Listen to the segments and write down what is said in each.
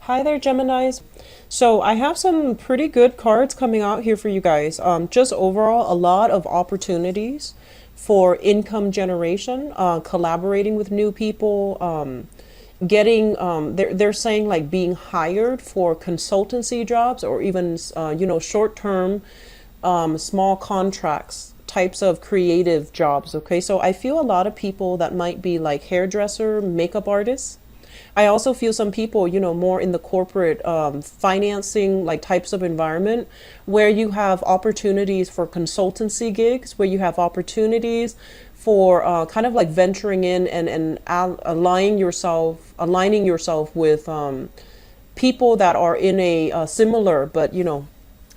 Hi there, Geminis. So I have some pretty good cards coming out here for you guys. Just overall, a lot of opportunities for income generation, collaborating with new people, getting they're saying like being hired for consultancy jobs or even short term small contracts types of creative jobs. Okay, so I feel a lot of people that might be like hairdresser, makeup artists. I also feel some people, more in the corporate financing like types of environment where you have opportunities for consultancy gigs, where you have opportunities for kind of like venturing in and aligning yourself with people that are in a similar, but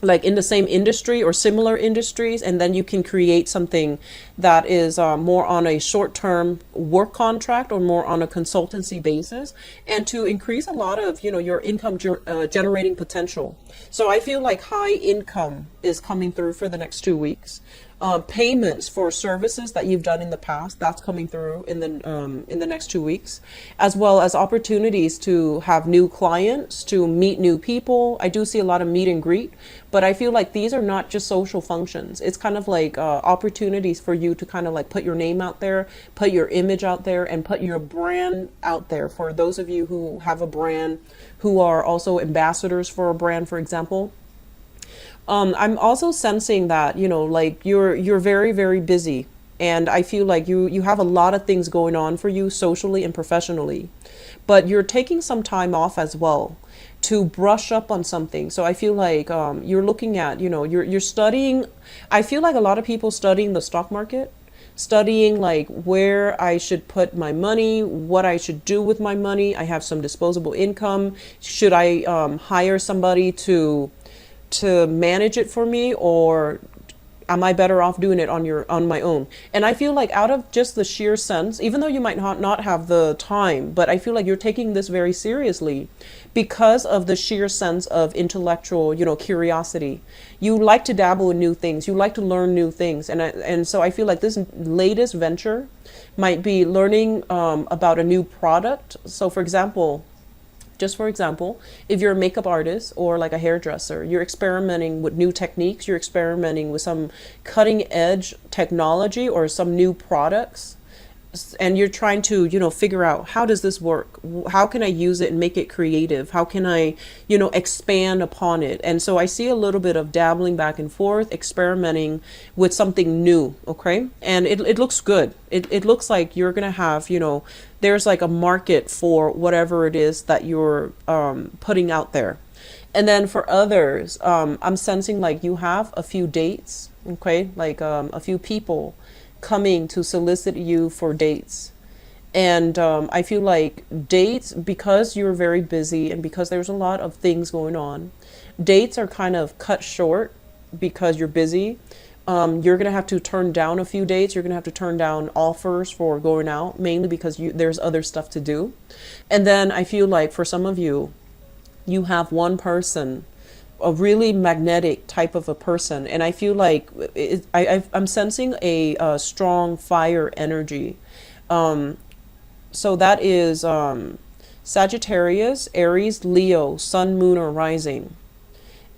like in the same industry or similar industries, and then you can create something that is more on a short-term work contract or more on a consultancy basis, and to increase a lot of your income generating potential. So I feel like high income is coming through for the next 2 weeks. Payments for services that you've done in the past, that's coming through in the next 2 weeks, as well as opportunities to have new clients, to meet new people. I do see a lot of meet and greet, but I feel like these are not just social functions. It's kind of like opportunities for you to kind of like put your name out there, put your image out there, and put your brand out there. For those of you who have a brand, who are also ambassadors for a brand, for example. I'm also sensing that, like you're very, very busy. And I feel like you have a lot of things going on for you socially and professionally. But you're taking some time off as well to brush up on something. So I feel like you're looking at, you're studying. I feel like a lot of people studying the stock market, studying like where I should put my money, what I should do with my money. I have some disposable income. Should I hire somebody to manage it for me, or am I better off doing it on my own? And I feel like out of just the sheer sense, even though you might not have the time, but I feel like you're taking this very seriously because of the sheer sense of intellectual, curiosity. You like to dabble in new things. You like to learn new things. And so I feel like this latest venture might be learning about a new product. So for example, just for example, if you're a makeup artist or like a hairdresser, you're experimenting with new techniques, you're experimenting with some cutting edge technology or some new products, and you're trying to figure out, how does this work, how can I use it and make it creative, how can I expand upon it. And so I see a little bit of dabbling back and forth, experimenting with something new. Okay, and it looks good. It looks like you're gonna have there's like a market for whatever it is that you're putting out there. And then for others, I'm sensing like you have a few dates. Okay, like a few people coming to solicit you for dates. And I feel like dates, because you're very busy and because there's a lot of things going on, dates are kind of cut short because you're busy. You're going to have to turn down a few dates. You're going to have to turn down offers for going out, mainly because there's other stuff to do. And then I feel like for some of you, you have one person, a really magnetic type of a person, and I feel like I'm sensing a strong fire energy. So that is Sagittarius, Aries, Leo, Sun, Moon, or Rising.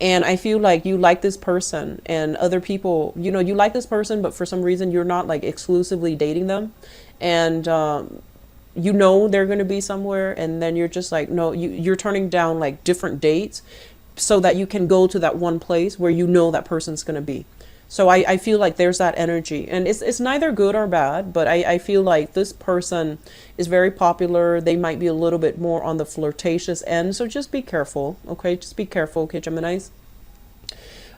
And I feel like you like this person, and other people, you like this person, but for some reason you're not like exclusively dating them, and they're going to be somewhere, and then you're just like, no, you're turning down like different dates so that you can go to that one place where that person's going to be. So I feel like there's that energy, and it's neither good or bad, but I feel like this person is very popular. They might be a little bit more on the flirtatious end, so just be careful. Okay, just be careful. Okay, Geminis.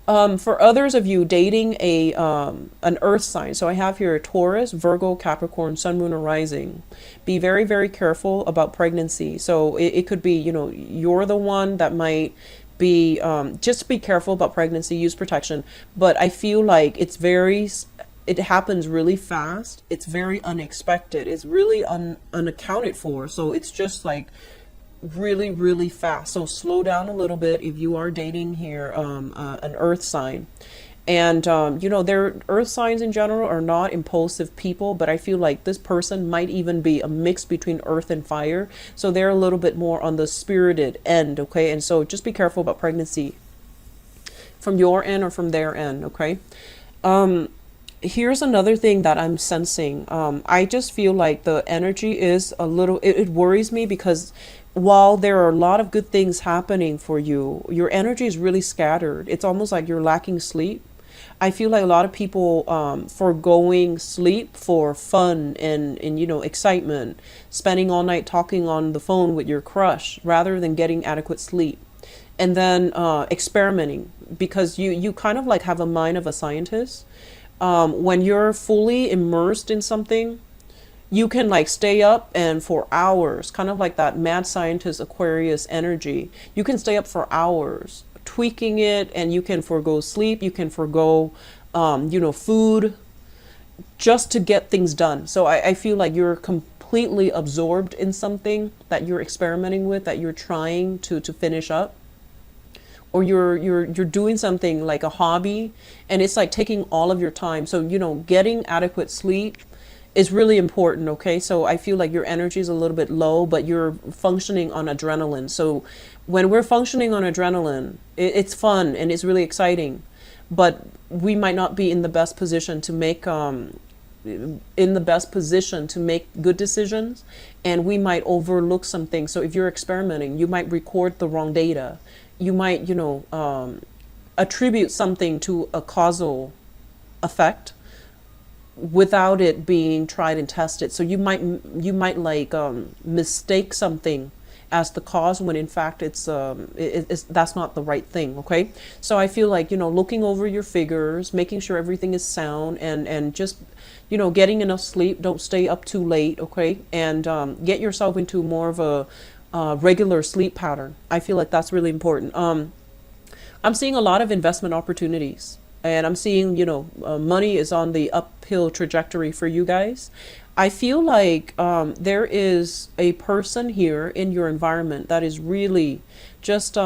For others of you dating an earth sign, so I have here Taurus, Virgo, Capricorn, Sun, Moon, or Rising. Be very, very careful about pregnancy. So it could be, you're the one that might be, just be careful about pregnancy, use protection. But I feel like it happens really fast. It's very unexpected. It's really unaccounted for. So it's just like really, really fast. So slow down a little bit if you are dating here an earth sign. And, you know, their earth signs in general are not impulsive people, but I feel like this person might even be a mix between earth and fire. So they're a little bit more on the spirited end, okay? And so just be careful about pregnancy from your end or from their end, okay? Here's another thing that I'm sensing. I just feel like the energy is a little, it worries me because while there are a lot of good things happening for you, your energy is really scattered. It's almost like you're lacking sleep. I feel like a lot of people foregoing sleep for fun and you know excitement, spending all night talking on the phone with your crush rather than getting adequate sleep, and then experimenting because you kind of like have a mind of a scientist. When you're fully immersed in something, you can like stay up and for hours, kind of like that mad scientist Aquarius energy. You can stay up for hours tweaking it, and you can forego sleep, you can forego you know, food, just to get things done. So I feel like you're completely absorbed in something that you're experimenting with, that you're trying to finish up, or you're doing something like a hobby, and it's like taking all of your time. So you know, getting adequate sleep is really important, okay? So I feel like your energy is a little bit low, but you're functioning on adrenaline. So when we're functioning on adrenaline, it's fun and it's really exciting, but we might not be in the best position to make good decisions, and we might overlook some things. So if you're experimenting, you might record the wrong data. You might, you know, attribute something to a causal effect without it being tried and tested. So you might like mistake something as the cause when in fact it's that's not the right thing, okay? So I feel like, you know, looking over your figures, making sure everything is sound, and just, you know, getting enough sleep. Don't stay up too late, okay? And get yourself into more of a regular sleep pattern. I feel like that's really important. I'm seeing a lot of investment opportunities, and I'm seeing, you know, money is on the uphill trajectory for you guys. I feel like there is a person here in your environment that is really just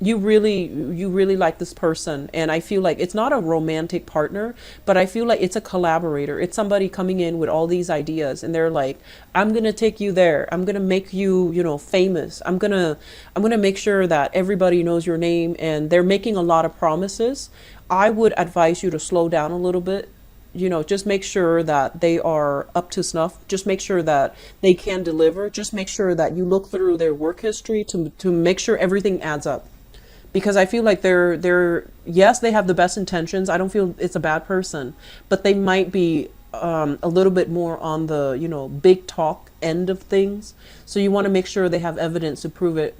you really like this person, and I feel like it's not a romantic partner, but I feel like it's a collaborator. It's somebody coming in with all these ideas, and they're like, I'm gonna take you there, I'm gonna make you, you know, famous, I'm gonna make sure that everybody knows your name, and they're making a lot of promises. I would advise you to slow down a little bit. You know, just make sure that they are up to snuff, just make sure that they can deliver, just make sure that you look through their work history to make sure everything adds up, because I feel like they're yes, they have the best intentions. I don't feel it's a bad person, but they might be a little bit more on the, you know, big talk end of things. So you want to make sure they have evidence to prove it,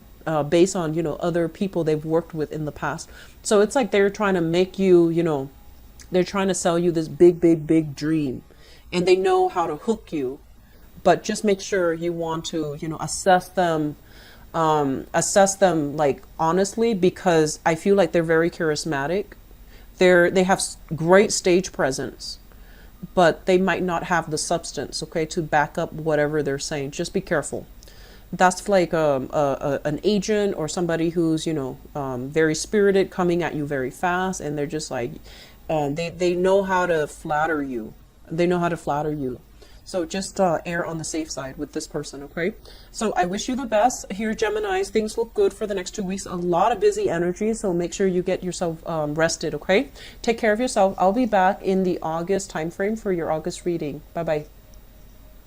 based on, you know, other people they've worked with in the past. So it's like they're trying to make you, you know, they're trying to sell you this big dream, and they know how to hook you. But just make sure you want to, you know, assess them like honestly, because I feel like they're very charismatic. They have great stage presence, but they might not have the substance, okay, to back up whatever they're saying. Just be careful. That's like an agent or somebody who's, you know, very spirited, coming at you very fast, and they're just like, they know how to flatter you. They know how to flatter you. So just err on the safe side with this person, okay? So I wish you the best. Here, Geminis, things look good for the next 2 weeks. A lot of busy energy, so make sure you get yourself rested, okay? Take care of yourself. I'll be back in the August timeframe for your August reading. Bye-bye.